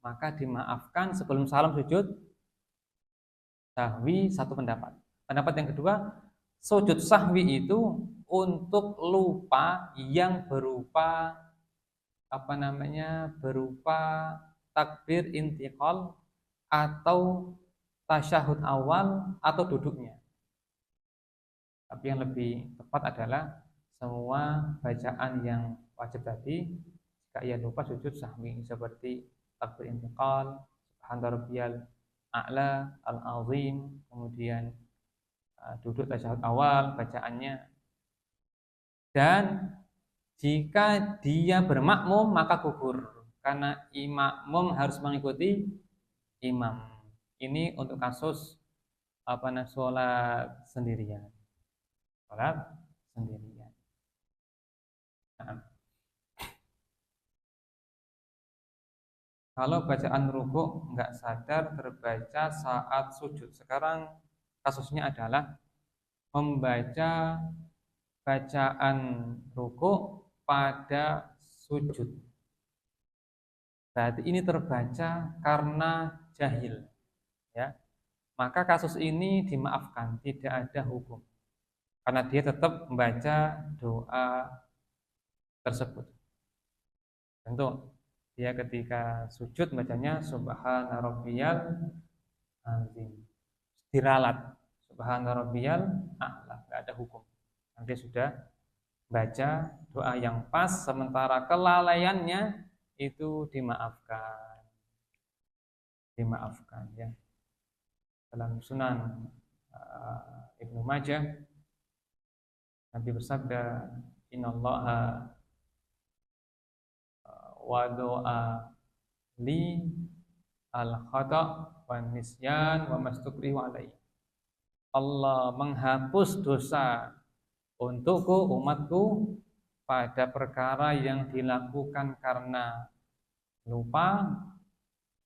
maka dimaafkan sebelum salam sujud sahwi. Satu pendapat. Pendapat yang kedua, sujud sahwi itu untuk lupa yang berupa berupa takbir intiqal atau tasyahud awal atau duduknya. Tapi yang lebih tepat adalah semua bacaan yang wajib tadi, jika ia lupa sujud sahwi, seperti takbir intiqal, subhana rabbiyal a'la, al-azim, kemudian duduk tasyahud awal bacaannya. Dan jika dia bermakmum maka gugur, karena makmum harus mengikuti imam. Ini untuk kasus sholat sendirian. Sholat sendirian. Nah, kalau bacaan ruku nggak sadar terbaca saat sujud. Sekarang kasusnya adalah membaca bacaan ruku pada sujud. Berarti ini terbaca karena jahil, ya. Maka kasus ini dimaafkan, tidak ada hukum. Karena dia tetap membaca doa tersebut. Tentu dia ketika sujud bacanya subhana rabbiyal azim. Diralat subhana rabbiyal a'la, enggak ada hukum. Nanti sudah baca doa yang pas, sementara kelalaiannya itu dimaafkan. Dimaafkan, ya. Dalam Sunan Ibnu Majah, Nabi bersabda, innallaha wa doa li al-khata' wa nisyan wa mastukrihu alaihi. Allah menghapus dosa untukku, umatku, pada perkara yang dilakukan karena lupa,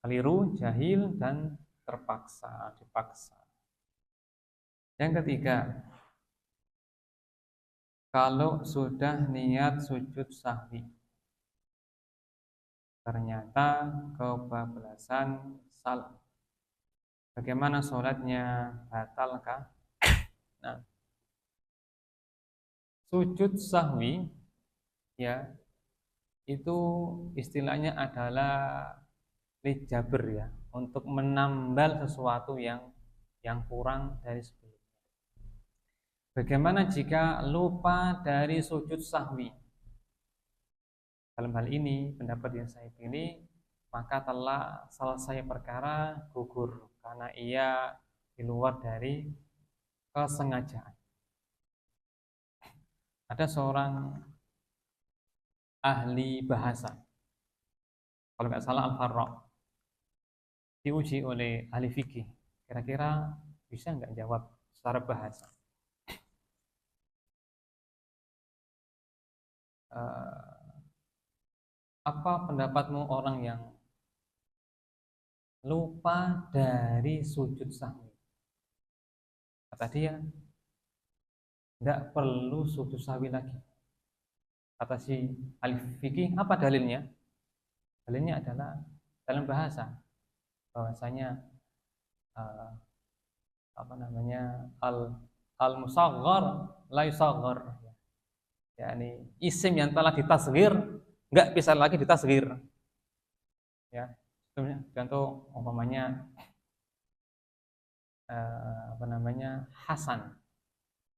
keliru, jahil, dan dipaksa. Yang ketiga, kalau sudah niat sujud sahwi, ternyata kebablasan salam, bagaimana sholatnya, batalkah? Nah, sujud sahwi, ya, itu istilahnya adalah lijabr, ya, untuk menambal sesuatu yang kurang dari sebelumnya. Bagaimana jika lupa dari sujud sahwi? Dalam hal ini pendapat yang saya pilih, maka telah selesai perkara gugur karena ia di luar dari kesengajaan. Ada seorang ahli bahasa, kalau nggak salah Al-Farra, diuji oleh ahli fikih. Kira-kira bisa nggak jawab secara bahasa? Apa pendapatmu orang yang lupa dari sujud sahwi? Kata dia, tidak perlu sujud sahwi lagi. Kata si ahli fikih, apa dalilnya? Dalilnya adalah dalam bahasa, bahwasanya uh, apa namanya al musaghar la yusaghar, yakni isim yang telah ditasghir nggak bisa lagi ditasghir, ya. Contoh umpamanya apa namanya Hasan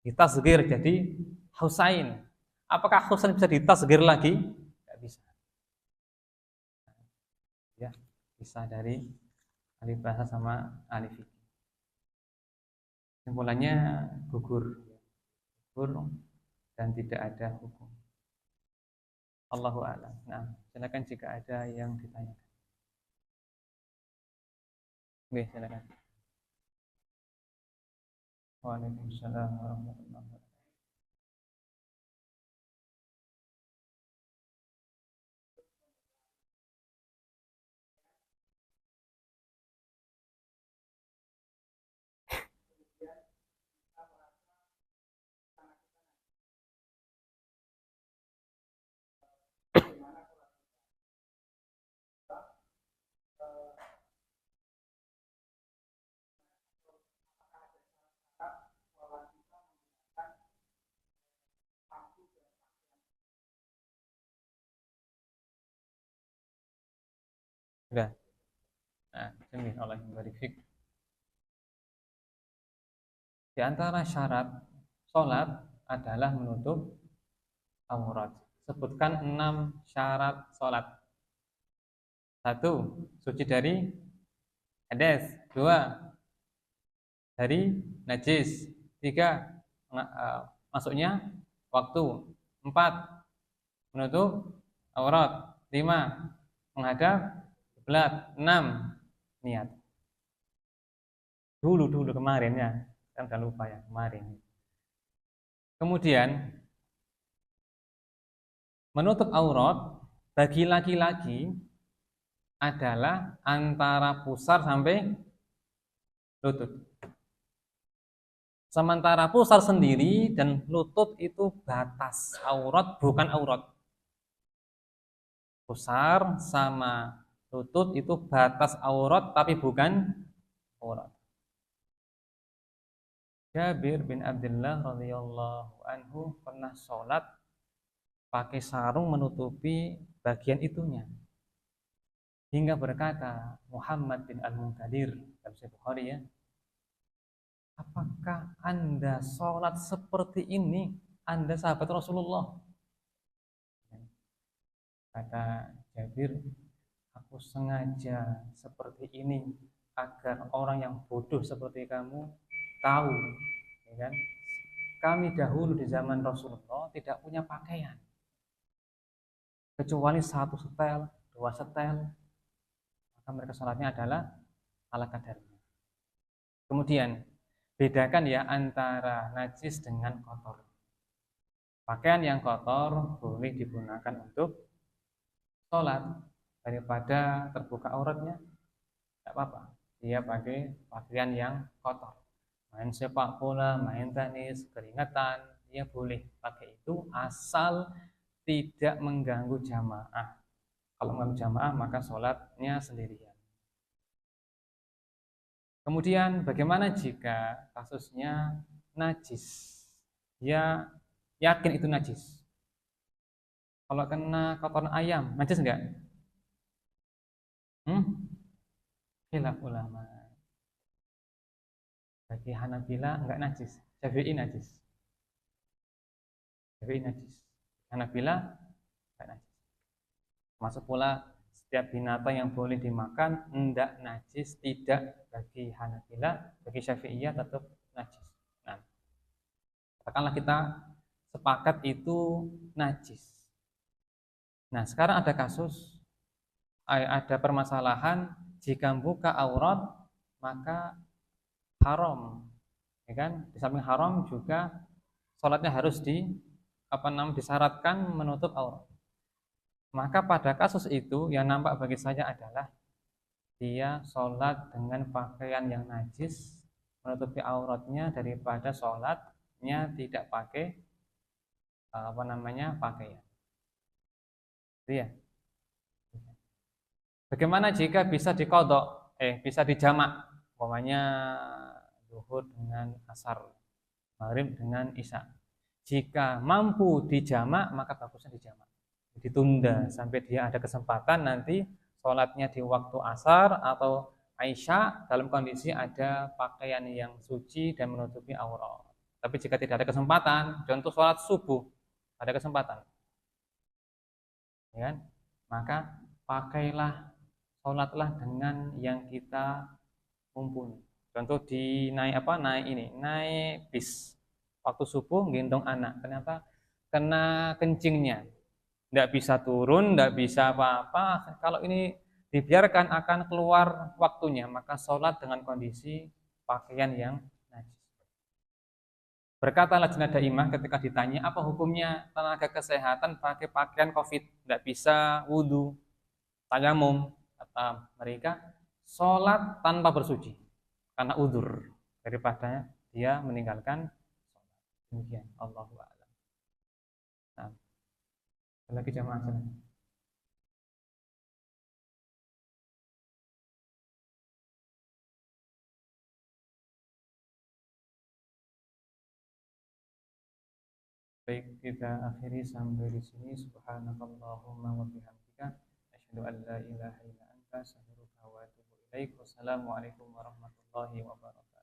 ditasghir jadi Husain, apakah Husain bisa ditasghir lagi? Nggak bisa, ya. Bisa dari ahli bahasa sama ahli fikih. Kesimpulannya gugur, gugur dan tidak ada hukum. Allahu a'lam. Nah, silakan jika ada yang ditanyakan. Oke, silakan. Waalaikumsalam warahmatullahi wabarakatuh. Sudah. Nah, Allah barik fik. Di antara syarat sholat adalah menutup aurat. Sebutkan 6 syarat sholat. 1. Suci dari hadas. 2. Dari najis. 3. Masuknya waktu. 4. Menutup aurat. 5. Menghadap kiblat. 6. Niat. Dulu kemarin ya, kan gak lupa ya kemarin. Kemudian menutup aurat bagi laki-laki adalah antara pusar sampai lutut. Sementara pusar sendiri dan lutut itu batas aurat, bukan aurat. Pusar sama lutut itu batas aurat tapi bukan aurat. Jabir bin Abdullah radhiyallahu anhu pernah sholat pakai sarung menutupi bagian itunya, hingga berkata Muhammad bin Al-Munkadir dalam Sahih Bukhari, ya, apakah Anda sholat seperti ini, Anda sahabat Rasulullah? Kata Jabir, aku sengaja seperti ini agar orang yang bodoh seperti kamu tahu, ya kan? Kami dahulu di zaman Rasulullah tidak punya pakaian kecuali 1 setel, 2 setel, maka mereka sholatnya adalah ala kadarnya. Kemudian bedakan ya antara najis dengan kotor. Pakaian yang kotor boleh digunakan untuk sholat, daripada terbuka auratnya, tidak apa-apa. Dia pakai pakaian yang kotor. Main sepak bola, main tenis, keringatan, dia boleh pakai itu asal tidak mengganggu jamaah. Kalau mengganggu jamaah maka sholatnya sendirian. Kemudian bagaimana jika kasusnya najis? Dia yakin itu najis. Kalau kena kotoran ayam, najis enggak? Khilaf ulama. Bagi Hanabila enggak najis, Syafi'i najis. Syafi'i najis. Hanabilah tidak najis. Masuk pula setiap binatang yang boleh dimakan tidak najis, tidak bagi Hanabilah, bagi Syafi'iyah tetap najis. Nah, katakanlah kita sepakat itu najis. Nah, sekarang ada kasus, ada permasalahan, jika buka aurat maka haram, ya kan? Di samping haram juga sholatnya harus disyaratkan menutup aurat. Maka pada kasus itu yang nampak bagi saya adalah dia sholat dengan pakaian yang najis, menutupi auratnya daripada sholatnya tidak pakai pakaian. Iya. Bagaimana jika bisa dikodok, bisa dijamak, umpamanya zuhur dengan asar, maghrib dengan isya. Jika mampu dijamak maka bagusnya dijamak, ditunda sampai dia ada kesempatan nanti sholatnya di waktu asar atau isya dalam kondisi ada pakaian yang suci dan menutupi aurat. Tapi jika tidak ada kesempatan, contoh sholat subuh ada kesempatan, ya kan? Maka pakailah, sholatlah dengan yang kita mumpuni. Contoh naik bis waktu subuh gendong anak, ternyata kena kencingnya, tidak bisa turun, tidak bisa apa-apa. Kalau ini dibiarkan akan keluar waktunya, maka sholat dengan kondisi pakaian yang najis. Berkata lajnah daimah ketika ditanya apa hukumnya tenaga kesehatan pakai pakaian COVID, tidak bisa wudhu, tayamum, kata mereka sholat tanpa bersuci karena udzur daripada dia meninggalkan sholat. Demikian, Allahu a'lam. Nah, lagi jamaah salat. Baik, kita akhiri sampai di sini. Subhanakallahumma wa bihamdika asyhadu an la ilaha illa anta astaghfiruka wa atubu ilaik. Wassalamualaikum warahmatullahi wabarakatuh.